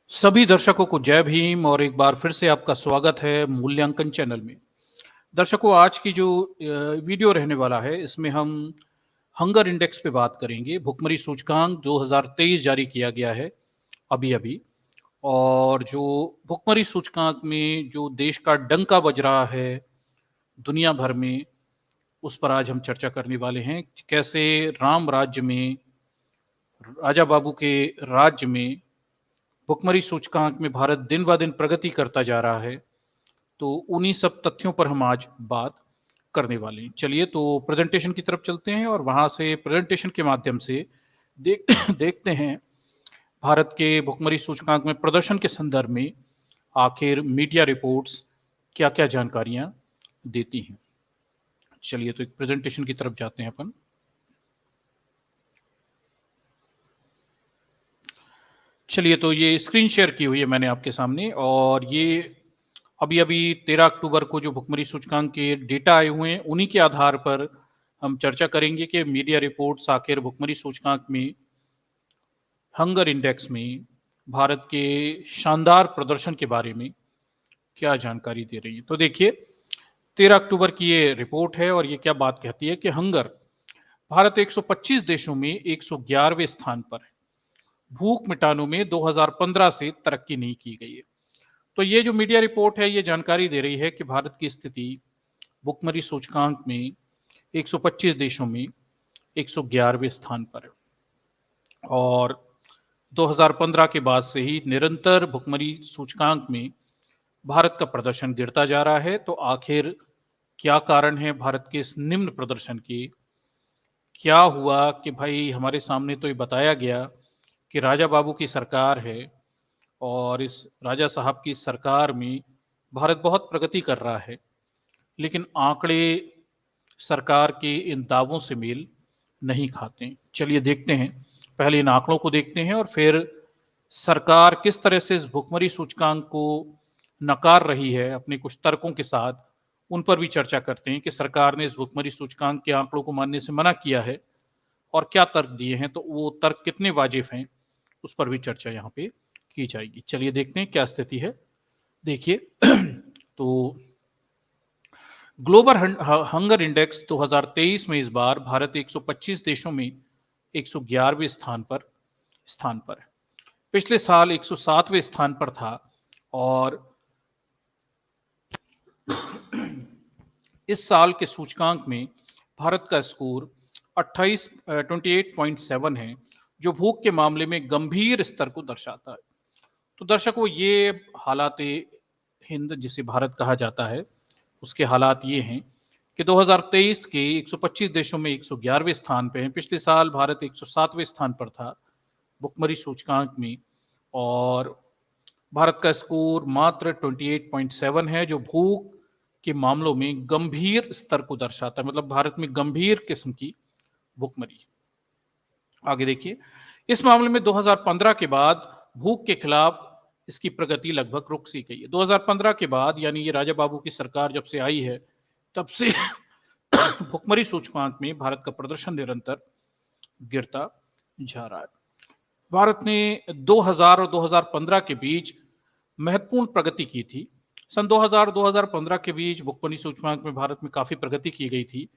सभी दर्शकों को जय भीम और एक बार फिर से आपका स्वागत है मूल्यांकन चैनल में। दर्शकों, आज की जो वीडियो रहने वाला है, इसमें हम हंगर इंडेक्स पे बात करेंगे। भुखमरी सूचकांक 2023 जारी किया गया है अभी-अभी। और जो भुखमरी सूचकांक में जो देश का डंका बज रहा है दुनिया भर में, उस पर आज हम चर्चा करने वाले हैं। कैसे राम राज्य में, राजा बाबू के राज्य में भुखमरी सूचकांक में भारत दिन-ब-दिन प्रगति करता जा रहा है। तो उन्हीं सब तथ्यों पर हम आज बात करने वाले हैं। चलिए, तो प्रेजेंटेशन की तरफ चलते हैं और वहाँ से प्रेजेंटेशन के माध्यम से देख देखते हैं भारत के भुखमरी सूचकांक में प्रदर्शन के संदर्भ में आखिर मीडिया रिपोर्ट्स क्या-क्या जानकारियाँ देती हैं। चलिए, तो एक प्रेजेंटेशन की तरफ जाते हैं अपन। चलिए, तो ये स्क्रीन शेयर की हुई है मैंने आपके सामने, और ये अभी-अभी 13 अक्टूबर को जो भुखमरी सूचकांक के डेटा आए हुए हैं, उन्हीं के आधार पर हम चर्चा करेंगे कि मीडिया रिपोर्ट्स आखिर भुखमरी सूचकांक में, हंगर इंडेक्स में भारत के शानदार प्रदर्शन के बारे में क्या जानकारी दे रही है। तो देखिए, 13 अक्टूबर की ये रिपोर्ट है और ये क्या बात कहती है कि हंगर, भारत 125 देशों में 111वें स्थान पर है। भूख मिटाने में 2015 से तरक्की नहीं की गई है। तो ये जो मीडिया रिपोर्ट है, ये जानकारी दे रही है कि भारत की स्थिति भुखमरी सूचकांक में 125 देशों में 111वें स्थान पर है। और 2015 के बाद से ही निरंतर भुखमरी सूचकांक में भारत का प्रदर्शन गिरता जा रहा है। तो आखिर क्या कारण है भारत के इस निम्न प्रदर्शन के? क्या हुआ कि भाई, हमारे सामने तो ये बताया गया कि राजा बाबू की सरकार है और इस राजा साहब की सरकार में भारत बहुत प्रगति कर रहा है, लेकिन आंकड़े सरकार के इन दावों से मेल नहीं खाते। चलिए देखते हैं, पहले इन आंकड़ों को देखते हैं और फिर सरकार किस तरह से इस भुखमरी सूचकांक को नकार रही है अपने कुछ तर्कों के साथ, उन पर भी चर्चा करते हैं कि सरकार ने इस भुखमरी सूचकांक के आंकड़ों को मानने से मना किया है और क्या तर्क दिए हैं, तो वो तर्क कितने वाजिब हैं, उस पर भी चर्चा यहाँ पे की जाएगी। चलिए देखते हैं क्या स्थिति है। देखिए, तो ग्लोबल हंगर इंडेक्स 2023 में इस बार भारत 125 देशों में 111वें स्थान पर है। पिछले साल 107वें स्थान पर था और इस साल के सूचकांक में भारत का स्कोर 28.7 है, जो भूख के मामले में गंभीर स्तर को दर्शाता है। तो दर्शकों, ये हालात हिंद जिसे भारत कहा जाता है, उसके हालात ये हैं कि 2023 के 125 देशों में 111वें स्थान पे हैं। पिछले साल भारत 107वें स्थान पर था भुखमरी सूचकांक में, और भारत का स्कोर मात्र 28.7 है, जो भूख के मामलों में गंभीर स्तर को दर्शाता है। मतलब भारत में गंभीर किस्म की भुखमरी। आगे देखिए, इस मामले में 2015 के बाद भूख के खिलाफ इसकी प्रगति लगभग रुक सी गई है। 2015 के बाद, यानी ये राजा बाबू की सरकार जब से आई है, तब से भुखमरी सूचकांक में भारत का प्रदर्शन निरंतर गिरता जा रहा है। भारत ने 2000 और 2015 के बीच महत्वपूर्ण प्रगति की थी। सन 2000 और 2015 के बीच भुखमरी सूचकांक में भारत में काफी प्रगति की गई थी।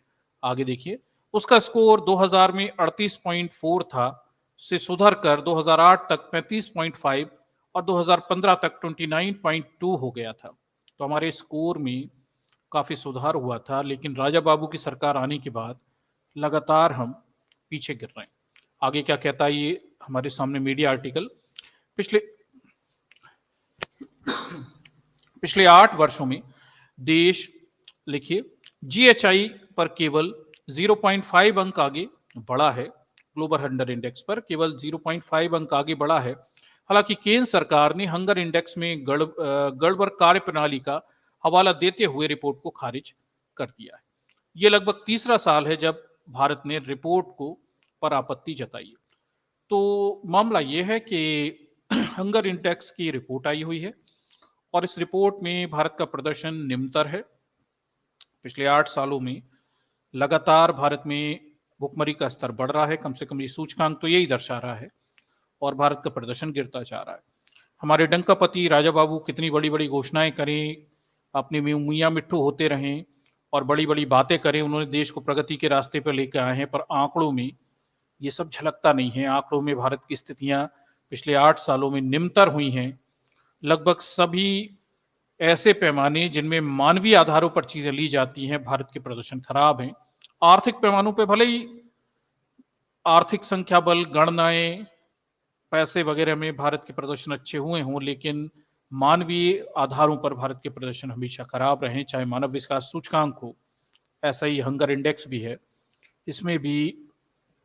आगे देखिए, उसका स्कोर 2000 में 38.4 था, से सुधर कर 2008 तक 35.5 और 2015 तक 29.2 हो गया था। तो हमारे स्कोर में काफी सुधार हुआ था, लेकिन राजा बाबू की सरकार आने के बाद लगातार हम पीछे गिर रहे हैं। आगे क्या कहता है ये हमारे सामने मीडिया आर्टिकल। पिछले पिछले 8 वर्षों में देश, लिखिए, जीएचआई पर केवल 0.5 अंक आगे बढ़ा है। ग्लोबल हंगर इंडेक्स पर केवल 0.5 अंक आगे बढ़ा है। हालांकि केंद्र सरकार ने हंगर इंडेक्स में गड़बड़ कार्य प्रणाली का हवाला देते हुए रिपोर्ट को खारिज कर दिया है। ये लगभग तीसरा साल है जब भारत ने रिपोर्ट को पर आपत्ति जताई है। तो मामला ये है कि हंगर इंडेक्स की रिपोर्ट आई हुई है और इस रिपोर्ट में भारत का प्रदर्शन निम्नतर है। पिछले 8 सालों में लगातार भारत में भुखमरी का स्तर बढ़ रहा है, कम से कम ये सूचकांक तो यही दर्शा रहा है, और भारत का प्रदर्शन गिरता जा रहा है। हमारे डंकापति राजा बाबू कितनी बड़ी-बड़ी घोषणाएँ करें, अपने मियाँ मिट्ठू होते रहें और बड़ी-बड़ी बातें करें, उन्होंने देश को प्रगति के रास्ते पर लेके आए हैं, पर आंकड़ों में ये सब झलकता नहीं है। आंकड़ों में भारत की स्थितियाँ पिछले 8 सालों में निम्नतर हुई हैं। लगभग सभी ऐसे पैमाने जिनमें मानवीय आधारों पर चीज़ें ली जाती हैं, भारत के प्रदर्शन खराब हैं। आर्थिक पैमानों पे भले ही आर्थिक संख्या बल, गणनाएँ, पैसे वगैरह में भारत के प्रदर्शन अच्छे हुए हों, लेकिन मानवीय आधारों पर भारत के प्रदर्शन हमेशा खराब रहे, चाहे मानव विकास सूचकांक हो, ऐसा ही हंगर इंडेक्स भी है। इसमें भी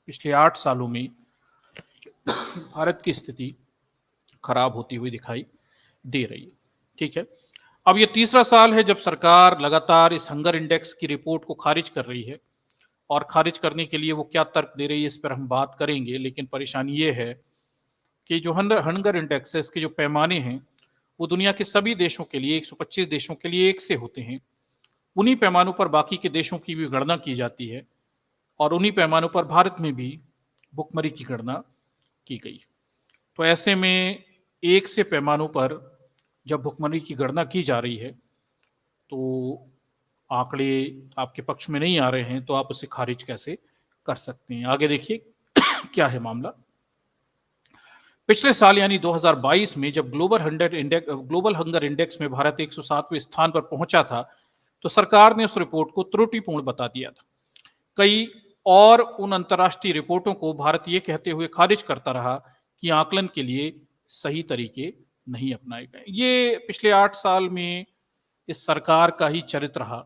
पिछले 8 सालों में भारत की स्थिति खराब होती हुई दिखाई दे रही है। ठीक है। अब ये तीसरा साल है जब सरकार लगातार इस हंगर इंडेक्स की रिपोर्ट को खारिज कर रही है और खारिज करने के लिए वो क्या तर्क दे रही है इस पर हम बात करेंगे, लेकिन परेशानी ये है कि जो हंगर इंडेक्स है इसके जो पैमाने हैं वो दुनिया के सभी देशों के लिए 125 देशों के लिए एक से होते हैं। उन्हीं पैमानों पर बाकी के देशों की भी गणना की जाती है और उन्हीं पैमानों पर भारत में भी भुखमरी की गणना की गई। तो ऐसे में एक से पैमानों पर जब भुखमरी की गणना की जा रही है तो आंकड़े आपके पक्ष में नहीं आ रहे हैं, तो आप उसे खारिज कैसे कर सकते हैं? आगे देखिए क्या है मामला। पिछले साल यानी 2022 में जब ग्लोबल हंगर इंडेक्स में भारत 107वें स्थान पर पहुंचा था, तो सरकार ने उस रिपोर्ट को त्रुटिपूर्ण बता दिया था। कई और उन अंतर्राष्ट्रीय रिपोर्टों को भारत ये कहते हुए खारिज करता रहा कि आकलन के लिए सही तरीके नहीं अपनाए गए। ये पिछले 8 साल में इस सरकार का ही चरित्र रहा।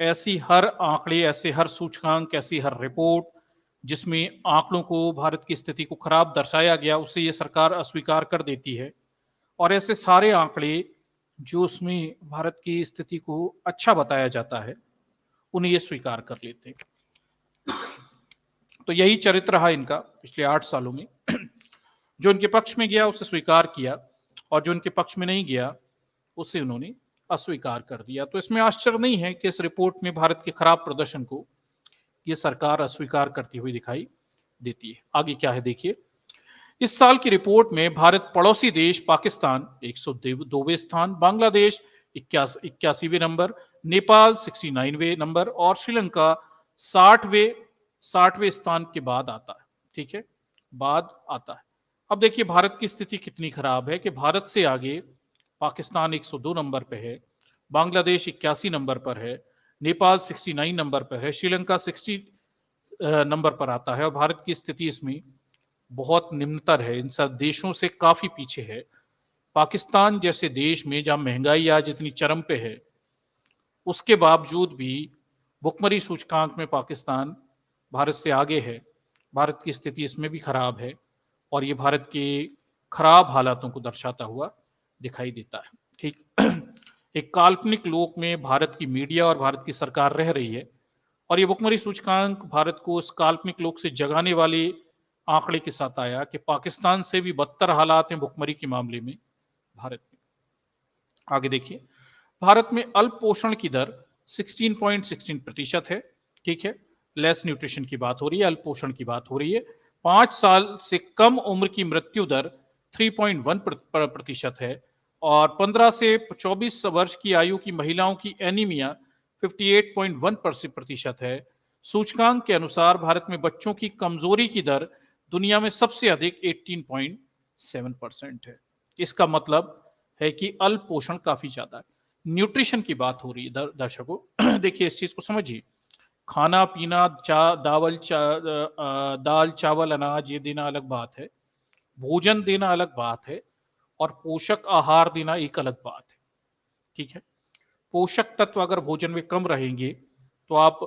ऐसी हर आंकड़े, ऐसे हर सूचकांक, ऐसी हर रिपोर्ट जिसमें आंकड़ों को भारत की स्थिति को खराब दर्शाया गया, उसे ये सरकार अस्वीकार कर देती है और ऐसे सारे आंकड़े जो उसमें भारत की स्थिति को अच्छा बताया जाता है, उन्हें ये स्वीकार कर लेते हैं। तो यही चरित्र रहा इनका पिछले 8 सालों में। जो इनके पक्ष में गया उसे स्वीकार किया और जो इनके पक्ष में नहीं गया उसे उन्होंने अस्वीकार कर दिया। तो इसमें आश्चर्य नहीं है कि इस रिपोर्ट में भारत के खराब प्रदर्शन को ये सरकार अस्वीकार करती हुई दिखाई देती है। आगे क्या है देखिए। इस साल की रिपोर्ट में भारत पड़ोसी देश पाकिस्तान 102वें स्थान, बांग्लादेश 81वें नंबर, नेपाल 69वें नंबर और श्रीलंका 60वें स्थान के बाद आता है। ठीक है, बाद आता है। अब देखिए भारत की स्थिति कितनी खराब है कि भारत से आगे पाकिस्तान 102 नंबर पे है, बांग्लादेश 81 नंबर पर है, नेपाल 69 नंबर पर है, श्रीलंका 60 नंबर पर आता है और भारत की स्थिति इसमें बहुत निम्नतर है, इन सब देशों से काफी पीछे है। पाकिस्तान जैसे देश में जहां महंगाई आज इतनी चरम पे है, उसके बावजूद भी भुखमरी सूचकांक में पाकिस्तान भारत से आगे है। भारत की स्थिति इसमें भी खराब है और ये भारत के खराब हालातों को दर्शाता हुआ दिखाई देता है। ठीक। एक काल्पनिक लोक में भारत की मीडिया और भारत की सरकार रह रही है और ये भुखमरी सूचकांक भारत को उस काल्पनिक लोक से जगाने वाले आंकड़े के साथ आया कि पाकिस्तान से भी बदतर हालात हैं भुखमरी के मामले में भारत में। आगे देखिए, भारत में अल्प पोषण की दर 16.16% है। ठीक है, लेस न्यूट्रिशन की बात हो रही है, अल्प पोषण की बात हो रही है। 5 साल से कम उम्र की मृत्यु दर 3.1% है और 15 से 24 वर्ष की आयु की महिलाओं की एनीमिया 58.1% है। सूचकांक के अनुसार भारत में बच्चों की कमजोरी की दर दुनिया में सबसे अधिक 18.7% है। इसका मतलब है कि अल्प पोषण काफी ज्यादा है। न्यूट्रिशन की बात हो रही है दर्शकों। देखिए इस चीज को समझिए। खाना पीना दाल चावल अनाज ये देना अलग बात है, भोजन देना अलग बात है और पोषक आहार देना एक अलग बात है। ठीक है, पोषक तत्व अगर भोजन में कम रहेंगे तो आप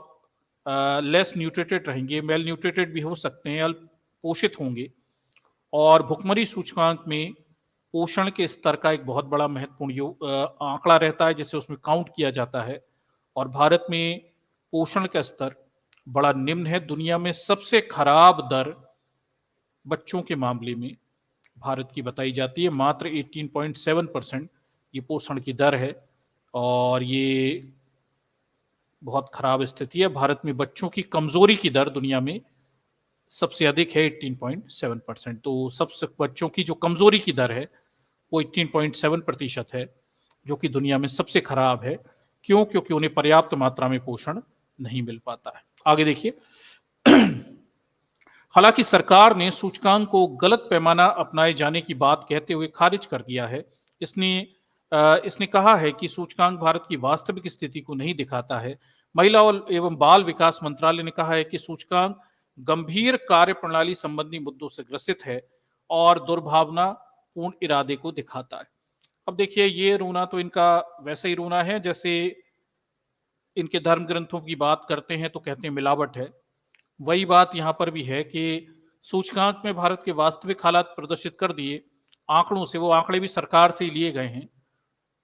लेस न्यूट्रिटेड रहेंगे, मेल न्यूट्रिटेड भी हो सकते हैं, अल्प पोषित होंगे और भुखमरी सूचकांक में पोषण के स्तर का एक बहुत बड़ा महत्वपूर्ण आंकड़ा रहता है जिसे उसमें काउंट किया जाता है और भारत में पोषण का स्तर बड़ा निम्न है। दुनिया में सबसे खराब दर बच्चों के मामले में भारत की बताई जाती है, मात्र 18.7% ये पोषण की दर है और ये बहुत खराब स्थिति है। भारत में बच्चों की कमजोरी की दर दुनिया में सबसे अधिक है 18.7%। तो सबसे बच्चों की जो कमजोरी की दर है वो 18.7% है, जो कि दुनिया में सबसे खराब है। क्यों? क्योंकि उन्हें पर्याप्त मात्रा में पोषण नहीं मिल पाता है। आगे देखिए। हालांकि सरकार ने सूचकांक को गलत पैमाना अपनाए जाने की बात कहते हुए खारिज कर दिया है। इसने इसने कहा है कि सूचकांक भारत की वास्तविक स्थिति को नहीं दिखाता है। महिला और एवं बाल विकास मंत्रालय ने कहा है कि सूचकांक गंभीर कार्य प्रणाली संबंधी मुद्दों से ग्रसित है और दुर्भावनापूर्ण इरादे को दिखाता है। अब देखिए, ये रोना तो इनका वैसा ही रोना है जैसे इनके धर्म ग्रंथों की बात करते हैं तो कहते हैं मिलावट है। वही बात यहाँ पर भी है कि सूचकांक में भारत के वास्तविक हालात प्रदर्शित कर दिए आंकड़ों से, वो आंकड़े भी सरकार से ही लिए गए हैं।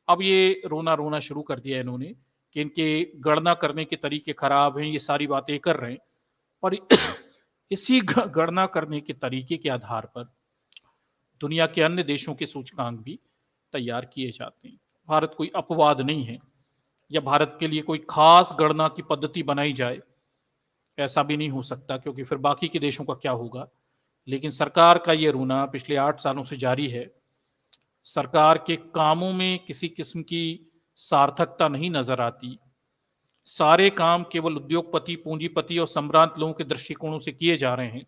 अब ये रोना रोना शुरू कर दिया इन्होंने कि इनके गणना करने के तरीके खराब हैं, ये सारी बातें कर रहे हैं। और इसी गणना करने के तरीके के आधार पर दुनिया के अन्य देशों के सूचकांक भी तैयार किए जाते हैं। भारत कोई अपवाद नहीं है या भारत के लिए कोई खास गणना की पद्धति बनाई जाए, ऐसा भी नहीं हो सकता, क्योंकि फिर बाकी के देशों का क्या होगा। लेकिन सरकार का ये रोना पिछले 8 सालों से जारी है। सरकार के कामों में किसी किस्म की सार्थकता नहीं नजर आती। सारे काम केवल उद्योगपति, पूंजीपति और सम्भ्रांत लोगों के दृष्टिकोणों से किए जा रहे हैं।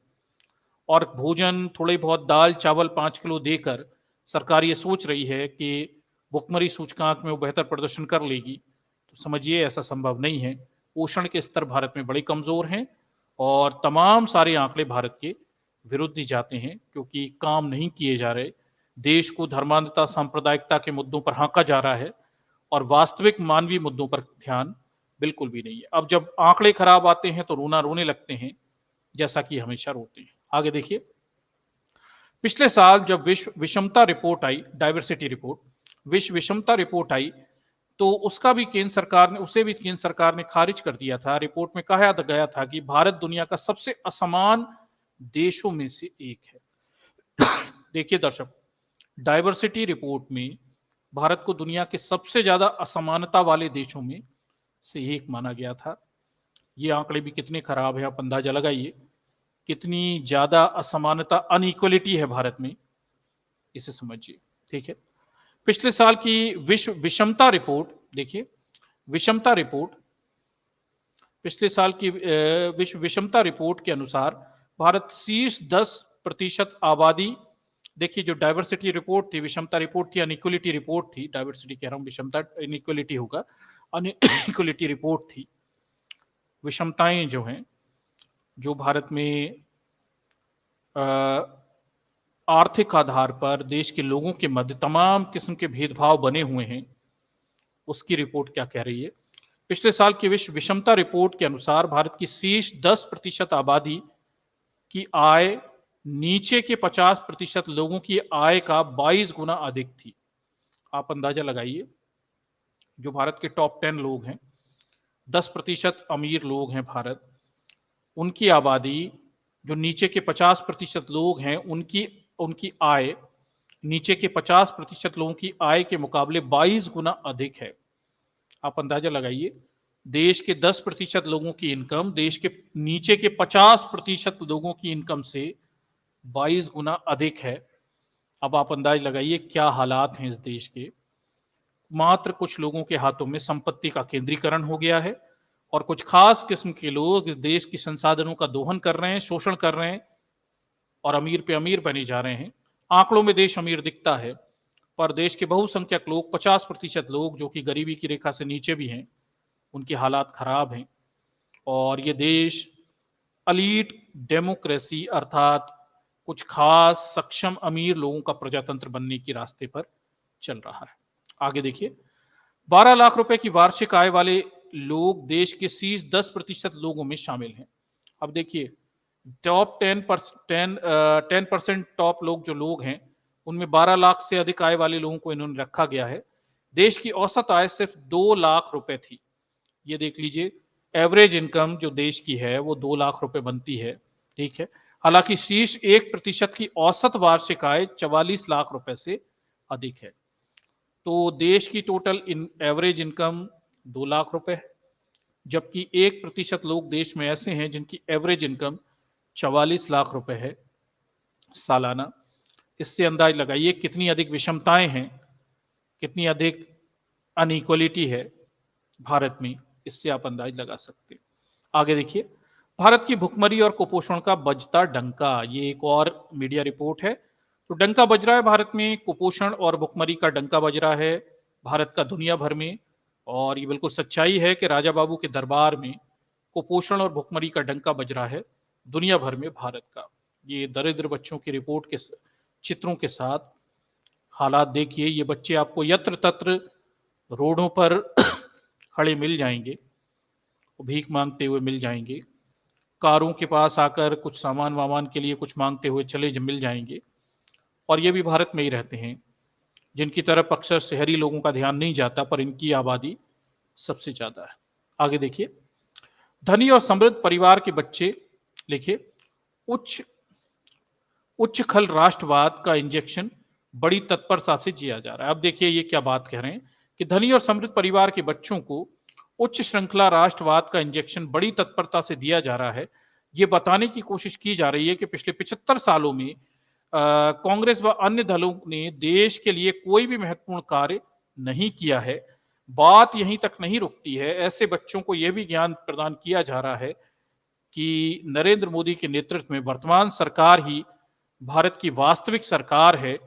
और भोजन, थोड़े बहुत दाल चावल 5 किलो देकर सरकार ये सोच रही है कि भुखमरी सूचकांक में वो बेहतर प्रदर्शन कर लेगी। तो समझिए, ऐसा संभव नहीं है। पोषण के स्तर भारत में बड़े कमजोर हैं और तमाम सारे आंकड़े भारत के विरुद्ध ही जाते हैं, क्योंकि काम नहीं किए जा रहे। देश को धर्मांधता, सांप्रदायिकता के मुद्दों पर हाँका जा रहा है और वास्तविक मानवीय मुद्दों पर ध्यान बिल्कुल भी नहीं है। अब जब आंकड़े खराब आते हैं तो रोना रोने लगते हैं, जैसा कि हमेशा रोते हैं। आगे देखिए। पिछले साल जब विश्व विषमता रिपोर्ट आई, डाइवर्सिटी रिपोर्ट, विश्व विषमता रिपोर्ट आई, तो उसे भी केंद्र सरकार ने खारिज कर दिया था। रिपोर्ट में कहा गया था कि भारत दुनिया का सबसे असमान देशों में से एक है। देखिए दर्शक, डाइवर्सिटी रिपोर्ट में भारत को दुनिया के सबसे ज्यादा असमानता वाले देशों में से एक माना गया था। ये आंकड़े भी कितने खराब है, आप अंदाजा लगाइए कितनी ज्यादा असमानता, अनइक्वलिटी है भारत में, इसे समझिए। ठीक है। पिछले साल की विश्व विषमता रिपोर्ट देखिए। विषमता रिपोर्ट, पिछले साल की विश्व विषमता रिपोर्ट के अनुसार भारत शीर्ष 10% आबादी, देखिए जो डाइवर्सिटी रिपोर्ट थी, विषमता रिपोर्ट थी, अनइक्वलिटी रिपोर्ट थी। डाइवर्सिटी कह रहा हूं, विषमता इनइक्वलिटी होगा, अनइक्वलिटी रिपोर्ट थी। विषमताएं जो हैं, जो भारत में आर्थिक आधार पर देश के लोगों के मध्य तमाम किस्म के भेदभाव बने हुए हैं, उसकी रिपोर्ट क्या कह रही है। पिछले साल की विश्व विषमता रिपोर्ट के अनुसार भारत की शीर्ष 10% आबादी की आय नीचे के 50% लोगों की आय का 22 गुना अधिक थी। आप अंदाजा लगाइए, जो भारत के टॉप 10 लोग हैं, 10% अमीर लोग हैं भारत, उनकी आबादी, जो नीचे के 50% लोग हैं, उनकी आय नीचे के 50% लोगों की आय के मुकाबले 22 गुना अधिक है। आप अंदाजा लगाइए, देश के 10% लोगों की इनकम देश के नीचे के 50% लोगों की इनकम से 22 गुना अधिक है। अब आप अंदाज लगाइए क्या हालात हैं इस देश के। मात्र कुछ लोगों के हाथों में संपत्ति का केंद्रीकरण हो गया है और कुछ खास किस्म के लोग इस देश की संसाधनों का दोहन कर रहे हैं, शोषण कर रहे हैं और अमीर पे अमीर बने जा रहे हैं। आंकड़ों में देश अमीर दिखता है, पर देश के बहुसंख्यक लोग, 50% लोग जो कि गरीबी की रेखा से नीचे भी हैं, उनके हालात खराब हैं। और ये देश अलीट डेमोक्रेसी, अर्थात कुछ खास सक्षम अमीर लोगों का प्रजातंत्र बनने के रास्ते पर चल रहा है। आगे देखिए। 12 लाख रुपए की वार्षिक आय वाले लोग देश के शीर्ष 10% लोगों में शामिल हैं। अब देखिए, टॉप 10% टॉप लोग जो लोग हैं, उनमें 12 लाख से अधिक आय वाले लोगों को इन्होंने रखा गया है। देश की औसत आय सिर्फ 2 लाख रुपए थी। ये देख लीजिए, एवरेज इनकम जो देश की है वो 2 लाख रुपए बनती है। ठीक है। हालांकि शीर्ष 1% की औसत वार्षिक आय 44 लाख रुपए से अधिक है। तो देश की टोटल एवरेज इनकम 2 लाख रुपए है, जबकि 1% लोग देश में ऐसे हैं जिनकी एवरेज इनकम 44 लाख रुपए है सालाना। इससे अंदाज लगाइए कितनी अधिक विषमताएं हैं, कितनी अधिक अनइक्वलिटी है भारत में, इससे आप अंदाज लगा सकते हैं। आगे देखिए, भारत की भुखमरी और कुपोषण का बजता डंका, ये एक और मीडिया रिपोर्ट है। तो डंका बज रहा है भारत में, कुपोषण और भुखमरी का डंका बज रहा है भारत का दुनिया भर में। और ये बिल्कुल सच्चाई है कि राजा बाबू के दरबार में कुपोषण और भुखमरी का डंका बज रहा है दुनिया भर में भारत का। ये दरिद्र बच्चों की रिपोर्ट के चित्रों के साथ हालात देखिए। ये बच्चे आपको यत्र तत्र रोडों पर खड़े मिल जाएंगे, भीख मांगते हुए मिल जाएंगे, कारों के पास आकर कुछ सामान वामान के लिए कुछ मांगते हुए चले मिल जाएंगे। और ये भी भारत में ही रहते हैं, जिनकी तरफ अक्सर शहरी लोगों का ध्यान नहीं जाता, पर इनकी आबादी सबसे ज्यादा है। आगे देखिए, धनी और समृद्ध परिवार के बच्चे, लिखिए, उच्च उच्च खल राष्ट्रवाद का इंजेक्शन बड़ी तत्परता से जिया जा रहा है। अब देखिए ये क्या बात कह रहे हैं कि धनी और समृद्ध परिवार के बच्चों को उच्च श्रृंखला राष्ट्रवाद का इंजेक्शन बड़ी तत्परता से दिया जा रहा है। ये बताने की कोशिश की जा रही है कि पिछले 75 सालों में कांग्रेस व अन्य दलों ने देश के लिए कोई भी महत्वपूर्ण कार्य नहीं किया है। बात यहीं तक नहीं रुकती है, ऐसे बच्चों को यह भी ज्ञान प्रदान किया जा रहा है कि नरेंद्र मोदी के नेतृत्व में वर्तमान सरकार ही भारत की वास्तविक सरकार है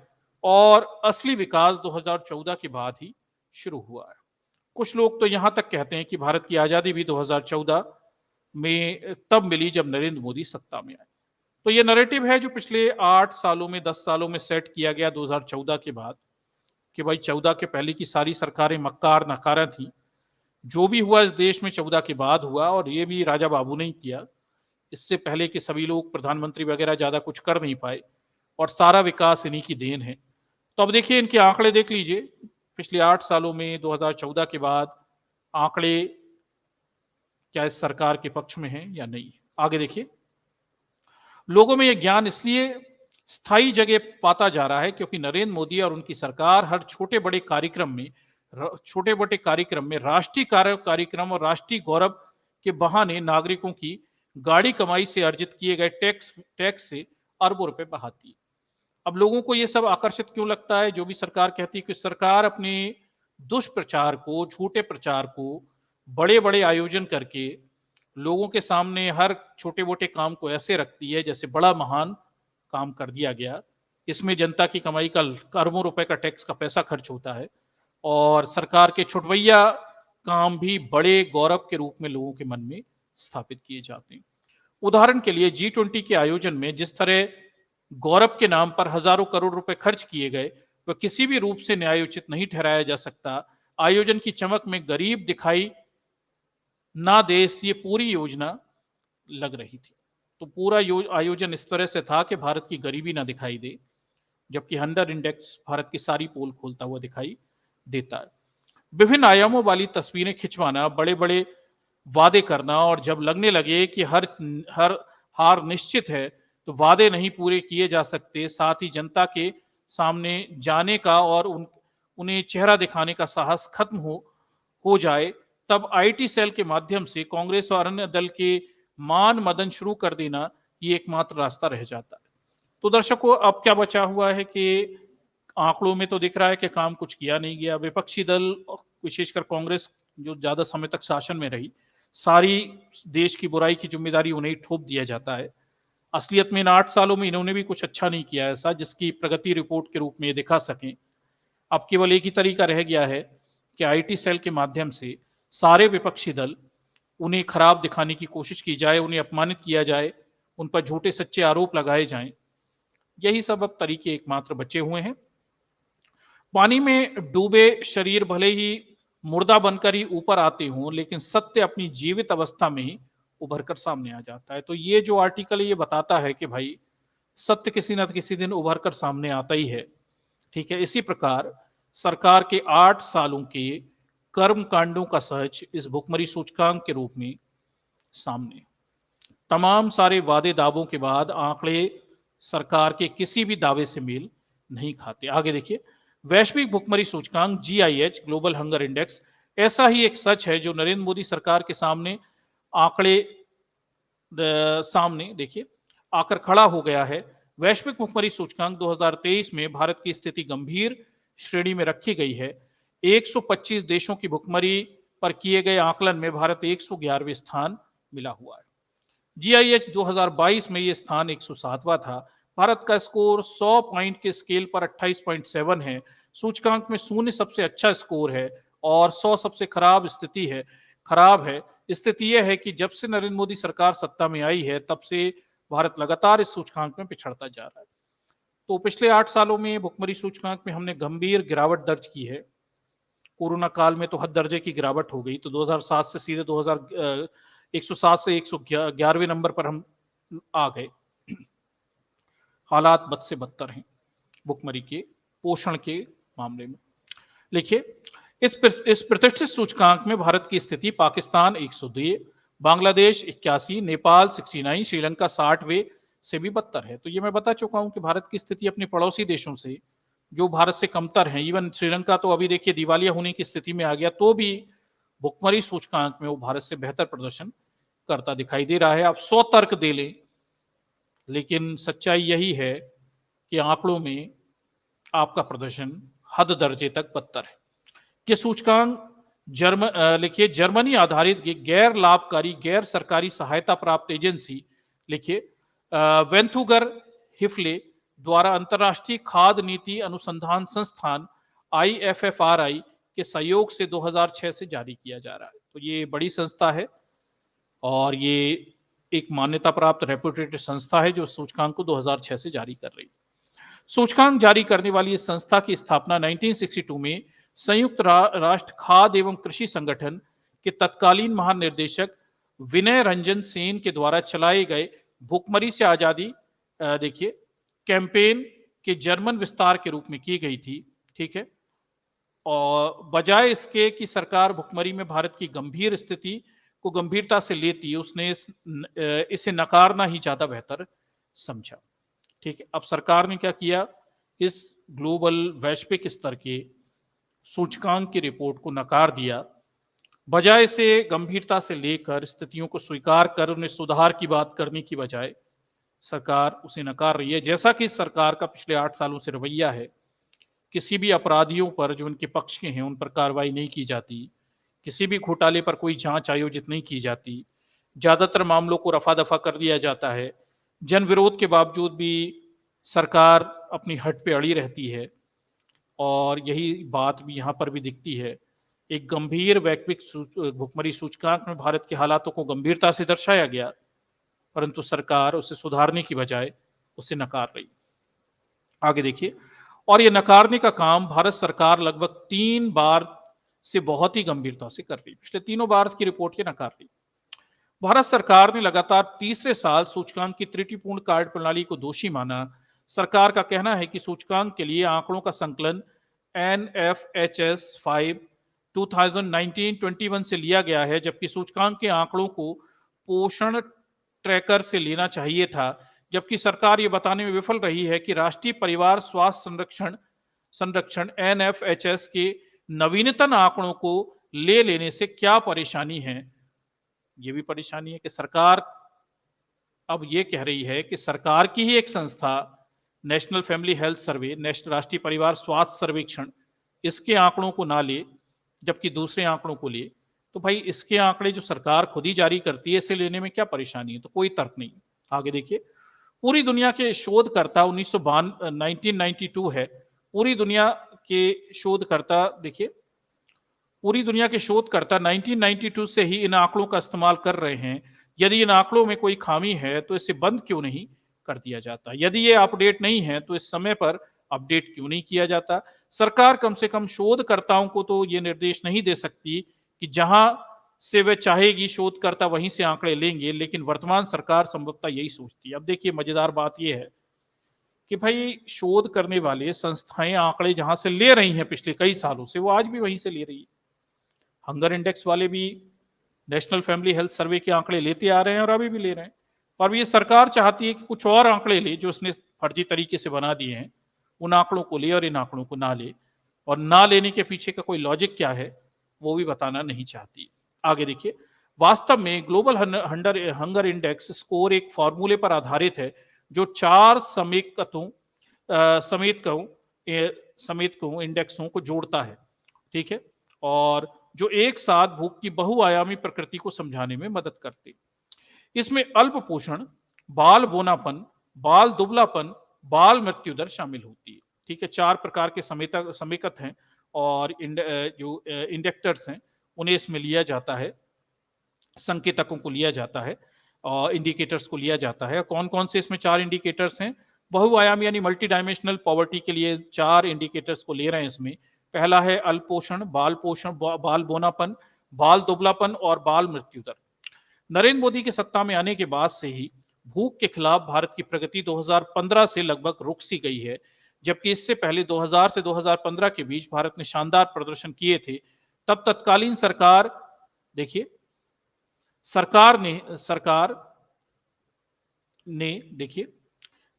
और असली विकास 2014 के बाद ही शुरू हुआ है। कुछ लोग तो यहां तक कहते हैं कि भारत की आजादी भी 2014 में तब मिली जब नरेंद्र मोदी सत्ता में आए। तो ये नैरेटिव है जो पिछले 8 सालों में 10 सालों में सेट किया गया 2014 के बाद, कि भाई 14 के पहले की सारी सरकारें मक्कार नकारा थी। जो भी हुआ इस देश में 14 के बाद हुआ, और ये भी राजा बाबू ने ही किया। इससे पहले के सभी लोग प्रधानमंत्री वगैरह ज्यादा कुछ कर नहीं पाए, और सारा विकास इन्हीं की देन है। तो अब देखिए इनके आंकड़े देख लीजिए, पिछले 8 सालों में 2014 के बाद आंकड़े क्या इस सरकार के पक्ष में हैं या नहीं। आगे देखिए, लोगों में यह ज्ञान इसलिए स्थायी जगह पाता जा रहा है क्योंकि नरेंद्र मोदी और उनकी सरकार हर छोटे बड़े कार्यक्रम में राष्ट्रीय कार्यक्रम और राष्ट्रीय गौरव के बहाने नागरिकों की गाड़ी कमाई से अर्जित किए गए टैक्स से अरबों रुपए बहाती है। अब लोगों को यह सब आकर्षित क्यों लगता है? जो भी सरकार कहती है कि सरकार अपने दुष्प्रचार को, झूठे प्रचार को बड़े बड़े आयोजन करके लोगों के सामने हर छोटे मोटे काम को ऐसे रखती है जैसे बड़ा महान काम कर दिया गया। इसमें जनता की कमाई का अरबों रुपए का टैक्स का पैसा खर्च होता है, और सरकार के छुटवैया काम भी बड़े गौरव के रूप में लोगों के मन में स्थापित किए जाते हैं। उदाहरण के लिए G20 के आयोजन में जिस तरह गौरव के नाम पर हजारों करोड़ रुपए खर्च किए गए, वह किसी भी रूप से न्यायोचित नहीं ठहराया जा सकता। आयोजन की चमक में गरीब दिखाई ना दे, इसलिए पूरी योजना लग रही थी। तो पूरा आयोजन इस तरह से था कि भारत की गरीबी ना दिखाई दे, जबकि हंडर इंडेक्स भारत की सारी पोल खोलता हुआ दिखाई देता है। विभिन्न आयामों वाली तस्वीरें खिंचवाना, बड़े बड़े वादे करना, और जब लगने लगे कि हर हर हार निश्चित है तो वादे नहीं पूरे किए जा सकते, साथ ही जनता के सामने जाने का और उन्हें चेहरा दिखाने का साहस खत्म हो जाए, तब आईटी सेल के माध्यम से कांग्रेस और अन्य दल के मान मदन शुरू कर देना ये एकमात्र रास्ता रह जाता है। तो दर्शकों, अब क्या बचा हुआ है कि आंकड़ों में तो दिख रहा है कि काम कुछ किया नहीं गया। विपक्षी दल, विशेषकर कांग्रेस जो ज्यादा समय तक शासन में रही, सारी देश की बुराई की जिम्मेदारी उन्हें ठोप दिया जाता है। असलियत में इन 8 सालों में इन्होंने भी कुछ अच्छा नहीं किया ऐसा जिसकी प्रगति रिपोर्ट के रूप में ये दिखा सकें। अब केवल एक ही तरीका रह गया है कि आईटी सेल के माध्यम से सारे विपक्षी दल, उन्हें खराब दिखाने की कोशिश की जाए, उन्हें अपमानित किया जाए, उन पर झूठे सच्चे आरोप लगाए जाएं। यही सब अब तरीके एकमात्र बचे हुए हैं। पानी में डूबे शरीर भले ही मुर्दा बनकर ही ऊपर आते हों, लेकिन सत्य अपनी जीवित अवस्था में ही उभर कर सामने आ जाता है। तो ये जो आर्टिकल है ये बताता है कि भाई सत्य किसी न किसी दिन उभर कर सामने आता ही है। ठीक है, इसी प्रकार सरकार के 8 सालों के कर्म कांडों का सच इस भुखमरी सूचकांक के रूप में सामने। तमाम सारे वादे दावों के बाद आंकड़े सरकार के किसी भी दावे से मेल नहीं खाते। आगे देखिए, वैश्विक भुखमरी सूचकांक GIH, ग्लोबल हंगर इंडेक्स, ऐसा ही एक सच है जो नरेंद्र मोदी सरकार के सामने आंकड़े सामने देखिए आकर खड़ा हो गया है। वैश्विक भुखमरी सूचकांक 2023 में भारत की स्थिति गंभीर श्रेणी में रखी गई है। 125 देशों की भुखमरी पर किए गए आकलन में भारत 111वें स्थान मिला हुआ है। जीआईएच 2022 में ये स्थान 107वां था। भारत का स्कोर 100 पॉइंट के स्केल पर 28.7 है। सूचकांक में 0 सबसे अच्छा स्कोर है और 100 सबसे खराब है। स्थिति यह है कि जब से नरेंद्र मोदी सरकार सत्ता में आई है, तब से भारत लगातार इस सूचकांक में पिछड़ता जा रहा है। तो पिछले 8 सालों में भुखमरी सूचकांक में हमने गंभीर गिरावट दर्ज की है। कोरोना काल में तो हद दर्जे की गिरावट हो गई, तो 2007 से सीधे 107 से 111वें नंबर पर हम आ गए। हालात बद से बदतर हैं भुखमरी के पोषण के मामले में। लिखिए, इस प्रतिष्ठित सूचकांक में भारत की स्थिति पाकिस्तान 102, बांग्लादेश 81, नेपाल 69, श्रीलंका 60वें से भी बदतर है। तो ये मैं बता चुका हूं कि भारत की स्थिति अपने पड़ोसी देशों से जो भारत से कमतर हैं, इवन श्रीलंका तो अभी देखिए दिवालिया होने की स्थिति में आ गया, तो भी भुखमरी सूचकांक में वो भारत से बेहतर प्रदर्शन करता दिखाई दे रहा है। आप 100 तर्क दे लें, लेकिन सच्चाई यही है कि आंकड़ों में आपका प्रदर्शन हद दर्जे तक बदतर है। ये सूचकांक लिखिए, जर्मनी आधारित गैर लाभकारी गैर सरकारी सहायता प्राप्त एजेंसी, लिखिए वेंथुगर हिफले द्वारा अंतर्राष्ट्रीय खाद्य नीति अनुसंधान संस्थान IFFRI के सहयोग से 2006 से जारी किया जा रहा है। तो ये बड़ी संस्था है और ये एक मान्यता प्राप्त रेपुटेड संस्था है जो सूचकांक को 2006 से जारी कर रही है। सूचकांक जारी करने वाली इस संस्था की स्थापना 1962 में संयुक्त राष्ट्र खाद्य एवं कृषि संगठन के तत्कालीन महानिर्देशक विनय रंजन सेन के द्वारा चलाए गए भुखमरी से आजादी देखिए कैंपेन के जर्मन विस्तार के रूप में की गई थी। ठीक है, और बजाय इसके कि सरकार भुखमरी में भारत की गंभीर स्थिति को गंभीरता से लेती, उसने इसे नकारना ही ज्यादा बेहतर समझा। ठीक है, अब सरकार ने क्या किया, इस ग्लोबल वैश्विक स्तर के सूचकांक की रिपोर्ट को नकार दिया। बजाय से गंभीरता से लेकर स्थितियों को स्वीकार कर उन्हें सुधार की बात करने की बजाय सरकार उसे नकार रही है। जैसा कि सरकार का पिछले 8 सालों से रवैया है, किसी भी अपराधियों पर जो उनके पक्ष के हैं उन पर कार्रवाई नहीं की जाती, किसी भी घोटाले पर कोई जांच आयोजित नहीं की जाती, ज्यादातर मामलों को रफा दफा कर दिया जाता है। जन विरोध के बावजूद भी सरकार अपनी हट पे अड़ी रहती है और यही बात भी यहाँ पर भी दिखती है। एक गंभीर वैश्विक भुखमरी सूचकांक में भारत के हालातों को गंभीरता से दर्शाया गया, परंतु सरकार उसे सुधारने की बजाय उसे नकार रही। आगे देखिए, और ये नकारने का काम भारत सरकार लगभग 3 बार से बहुत ही गंभीरता से कर रही। पिछले तीनों बार की रिपोर्ट के नकार रही। भारत सरकार ने लगातार तीसरे साल सूचकांक की त्रुटिपूर्ण कार्य प्रणाली को दोषी माना। सरकार का कहना है कि सूचकांक के लिए आंकड़ों का संकलन NFHS 5 2019-21 से लिया गया है, जबकि सूचकांक के आंकड़ों को पोषण ट्रैकर से लेना चाहिए था। जबकि सरकार ये बताने में विफल रही है कि राष्ट्रीय परिवार स्वास्थ्य संरक्षण NFHS के नवीनतम आंकड़ों को ले लेने से क्या परेशानी है। ये भी परेशानी है कि सरकार अब ये कह रही है कि सरकार की ही एक संस्था नेशनल फैमिली हेल्थ सर्वे, राष्ट्रीय परिवार स्वास्थ्य सर्वेक्षण, इसके आंकड़ों को ना ले जबकि दूसरे आंकड़ों को ले। तो भाई इसके आंकड़े जो सरकार खुद ही जारी करती है, इसे लेने में क्या परेशानी है। तो कोई तर्क नहीं। आगे देखिए, पूरी दुनिया के शोधकर्ता 1992 है। पूरी दुनिया के शोधकर्ता देखिए, पूरी दुनिया के शोधकर्ता 1992 से ही इन आंकड़ों का इस्तेमाल कर रहे हैं। यदि इन आंकड़ों में कोई खामी है तो इसे बंद क्यों नहीं कर दिया जाता। यदि ये अपडेट नहीं है तो इस समय पर अपडेट क्यों नहीं किया जाता। सरकार कम से कम शोधकर्ताओं को तो ये निर्देश नहीं दे सकती कि जहां से वे चाहेगी शोधकर्ता वहीं से आंकड़े लेंगे, लेकिन वर्तमान सरकार संभवतः यही सोचती है। अब देखिए, मजेदार बात यह है कि भाई शोध करने वाले संस्थाएं आंकड़े जहां से ले रही हैं पिछले कई सालों से, वो आज भी वहीं से ले रही है। हंगर इंडेक्स वाले भी नेशनल फैमिली हेल्थ सर्वे के आंकड़े लेते आ रहे हैं और अभी भी ले रहे हैं। और ये सरकार चाहती है कि कुछ और आंकड़े ले जो उसने फर्जी तरीके से बना दिए हैं, उन आंकड़ों को ले और इन आंकड़ों को ना ले। और ना लेने के पीछे का कोई लॉजिक क्या है वो भी बताना नहीं चाहती। आगे देखिए, वास्तव में ग्लोबल हंगर इंडेक्स स्कोर एक फॉर्मूले पर आधारित है जो 4 समेकतों समेतकों इंडेक्सों को जोड़ता है, ठीक है, और जो एक साथ भूख की बहुआयामी प्रकृति को समझाने में मदद करते। इसमें अल्प पोषण, बाल बोनापन, बाल दुबलापन, बाल मृत्यु दर शामिल होती है। ठीक है, 4 प्रकार के समेकत हैं और जो इंडेक्टर्स हैं उन्हें इसमें लिया जाता है, संकेतकों को लिया जाता है और इंडिकेटर्स को लिया जाता है। कौन-कौन से इसमें 4 इंडिकेटर्स हैं? बहुआयामी यानी मल्टी डायमेंशनल पॉवर्टी के लिए 4 इंडिकेटर्स को ले रहे हैं इसमें। पहला है अल्पोषण, बाल पोषण, बाल बोनापन, बाल दुबलापन और बाल मृत्यु दर। नरेंद्र मोदी के सत्ता में आने के बाद से ही भूख के खिलाफ भारत की प्रगति 2015 से लगभग रुक सी गई है, जबकि इससे पहले 2000 से 2015 के बीच भारत ने शानदार प्रदर्शन किए थे। तब तत्कालीन सरकार देखिए सरकार ने देखिए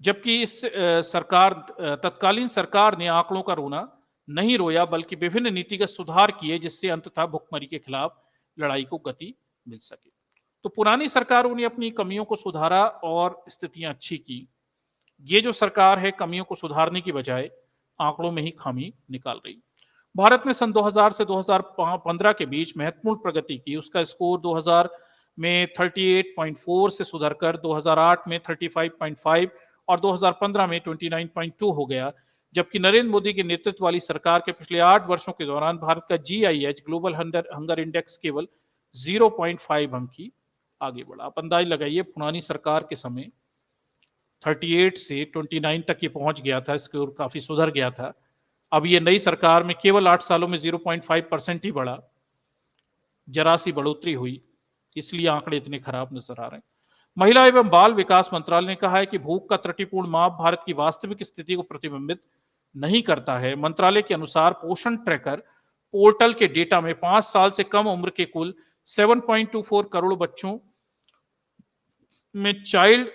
जबकि इस तत्कालीन सरकार ने आंकड़ों का रोना नहीं रोया, बल्कि विभिन्न नीतिगत सुधार किए जिससे अंततः भुखमरी के खिलाफ लड़ाई को गति मिल सके। तो पुरानी सरकारों ने अपनी कमियों को सुधारा और स्थितियां अच्छी की। ये जो सरकार है कमियों को सुधारने की बजाय आंकड़ों में ही खामी निकाल रही। भारत ने सन 2000 से 2015 के बीच महत्वपूर्ण प्रगति की। उसका स्कोर 2000 में 38.4 से सुधरकर 2008 में 35.5 और 2015 में 29.2 हो गया, जबकि नरेंद्र मोदी के नेतृत्व वाली सरकार के पिछले 8 वर्षों के दौरान भारत का GIH ग्लोबल हंगर इंडेक्स केवल 0.5 अंक की आगे बढ़ा। आप अंदाज लगाइए, पुरानी सरकार के समय 38 से 29 तक ये पहुंच गया था, स्कोर काफी सुधर गया था। अब ये नई सरकार में केवल 8 सालों में 0.5% ही बढ़ा, जरा सी बढ़ोतरी हुई, इसलिए आंकड़े इतने खराब नजर आ रहे हैं। महिला एवं बाल विकास मंत्रालय ने कहा है कि भूख का त्रुटिपूर्ण माप भारत की वास्तविक स्थिति को प्रतिबिंबित नहीं करता है। मंत्रालय के अनुसार पोषण ट्रैकर पोर्टल के डेटा में 5 साल से कम उम्र के कुल 7.24 करोड़ बच्चों में चाइल्ड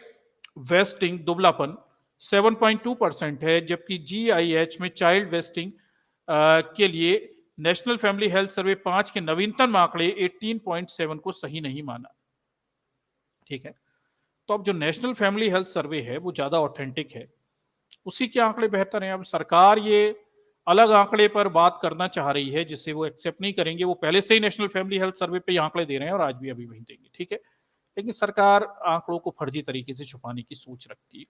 वेस्टिंग दुबलापन 7.2% है, जबकि GIH में चाइल्ड वेस्टिंग के लिए नेशनल फैमिली हेल्थ सर्वे 5 के नवीनतम आंकड़े 18.7 को सही नहीं माना। ठीक है, तो अब जो नेशनल फैमिली हेल्थ सर्वे है वो ज्यादा ऑथेंटिक है, उसी के आंकड़े बेहतर हैं। अब सरकार ये अलग आंकड़े पर बात करना चाह रही है जिसे वो एक्सेप्ट नहीं करेंगे। वो पहले से ही नेशनल फैमिली हेल्थ सर्वे पे आंकड़े दे रहे हैं और आज भी अभी वही देंगे। ठीक है, लेकिन सरकार आंकड़ों को फर्जी तरीके से छुपाने की सोच रखती है।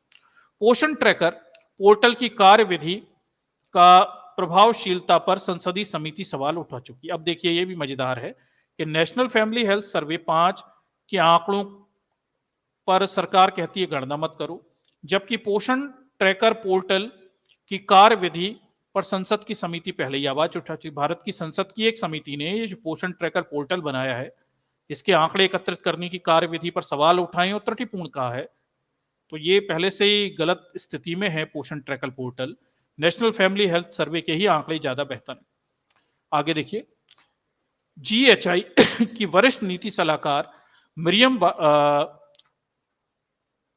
पोषण ट्रैकर पोर्टल की कार्यविधि का प्रभावशीलता पर संसदीय समिति सवाल उठा चुकी है। अब देखिए, ये भी मजेदार है कि नेशनल फैमिली हेल्थ सर्वे 5 के आंकड़ों पर सरकार कहती है गणना मत करो, जबकि पोषण ट्रैकर पोर्टल की कार्यविधि पर संसद की समिति पहले ही आवाज उठा चुकी। भारत की संसद की एक समिति ने ये जो पोषण ट्रैकर पोर्टल बनाया है, इसके आंकड़े एकत्रित करने की कार्यविधि पर सवाल उठाए और त्रुटिपूर्ण कहा है। तो ये पहले से ही गलत स्थिति में है पोषण tracker portal. National family health survey के ही आंकड़े ज्यादा बेहतर हैं। आगे देखिए, GHI की वरिष्ठ नीति सलाहकार मरियम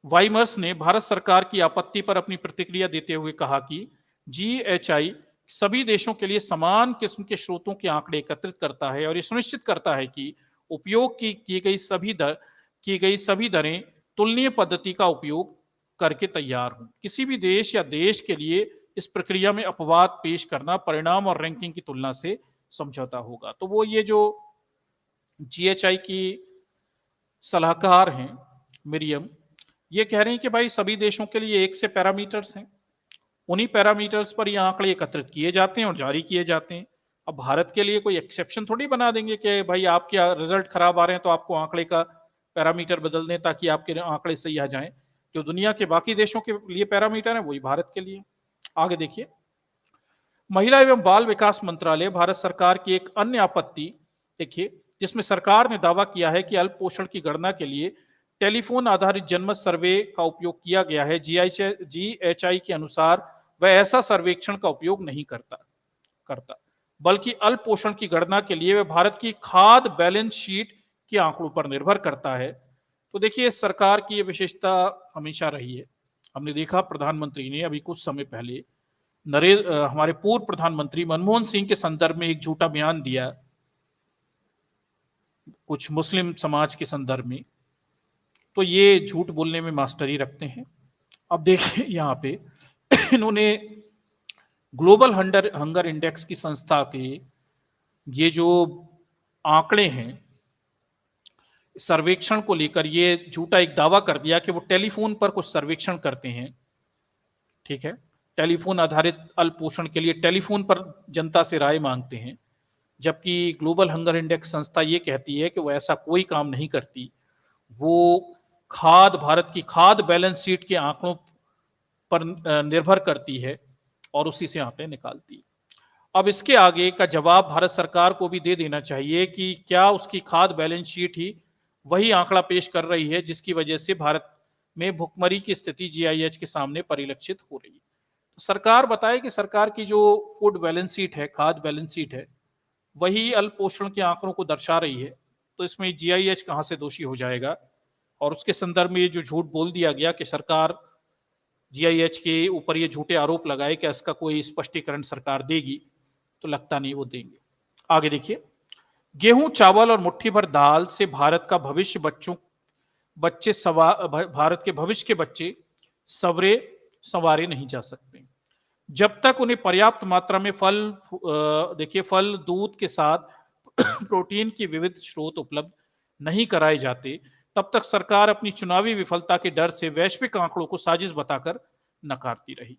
वाइमर्स ने भारत सरकार की आपत्ति पर अपनी प्रतिक्रिया देते हुए कहा कि GHI सभी देशों के लिए समान किस्म के स्रोतों के आंकड़े एकत्रित करता है और ये सुनिश्चित करता है कि उपयोग की गई सभी दरें तुलनीय पद्धति का उपयोग करके तैयार हों। किसी भी देश या देश के लिए इस प्रक्रिया में अपवाद पेश करना परिणाम और रैंकिंग की तुलना से समझौता होगा। तो वो ये जो GHI की सलाहकार हैं मरियम, ये कह रही हैं कि भाई सभी देशों के लिए एक से पैरामीटर्स हैं, उन्हीं पैरामीटर्स पर ये आंकड़े एकत्रित किए जाते हैं और जारी किए जाते हैं। अब भारत के लिए कोई एक्सेप्शन थोड़ी बना देंगे कि भाई आपके रिजल्ट खराब आ रहे हैं तो आपको आंकड़े का पैरामीटर बदल दें ताकि आपके आंकड़े सही आ जाएं। जो दुनिया के बाकी देशों के लिए पैरामीटर है वही भारत के लिए। आगे देखिए, महिला एवं बाल विकास मंत्रालय भारत सरकार की एक अन्य आपत्ति देखिए, जिसमें सरकार ने दावा किया है कि अल्प पोषण की गणना के लिए टेलीफोन आधारित जनमत सर्वे का उपयोग किया गया है। GHI के अनुसार वह ऐसा सर्वेक्षण का उपयोग नहीं करता, बल्कि अल्प पोषण की गणना के लिए वह भारत की खाद्य बैलेंस शीट के आंकड़ों पर निर्भर करता है। तो देखिए, सरकार की यह विशेषता हमेशा रही है। हमने देखा प्रधानमंत्री ने अभी कुछ समय पहले हमारे पूर्व प्रधानमंत्री मनमोहन सिंह के संदर्भ में एक झूठा बयान दिया कुछ मुस्लिम समाज के संदर्भ में। तो ये झूठ बोलने में मास्टरी रखते हैं अब देखिए यहाँ पे इन्होंने ग्लोबल हंगर इंडेक्स की संस्था के ये जो आंकड़े हैं सर्वेक्षण को लेकर ये झूठा एक दावा कर दिया कि वो टेलीफोन पर कुछ सर्वेक्षण करते हैं, ठीक है, टेलीफोन आधारित अल्प पोषण के लिए टेलीफोन पर जनता से राय मांगते हैं, जबकि ग्लोबल हंगर इंडेक्स संस्था ये कहती है कि वो ऐसा कोई काम नहीं करती। वो भारत की खाद्य बैलेंस शीट के आंकड़ों पर निर्भर करती है और उसी से आंकड़े निकालती है। अब इसके आगे का जवाब भारत सरकार को भी दे देना चाहिए कि क्या उसकी खाद्य बैलेंस शीट ही वही आंकड़ा पेश कर रही है जिसकी वजह से भारत में भुखमरी की स्थिति जीआईएच के सामने परिलक्षित हो रही है। तो सरकार बताए कि सरकार की जो फूड बैलेंस शीट है, खाद्य बैलेंस शीट है, वही अल्प पोषण के आंकड़ों को दर्शा रही है। तो इसमें जीआईएच कहां से दोषी हो जाएगा? और उसके संदर्भ में ये जो झूठ बोल दिया गया कि सरकार जीआईएच के ऊपर ये झूठे आरोप लगाए कि इसका कोई स्पष्टीकरण सरकार देगी, तो लगता नहीं वो देंगे। आगे देखिए, गेहूं चावल और मुट्ठी भर दाल से भारत का भविष्य भारत के भविष्य के बच्चे संवारे नहीं जा सकते जब तक उन्हें पर्याप्त मात्रा में फल दूध के साथ प्रोटीन के विविध स्रोत उपलब्ध नहीं कराए जाते, तब तक सरकार अपनी चुनावी विफलता के डर से वैश्विक आंकड़ों को साजिश बताकर नकारती रही।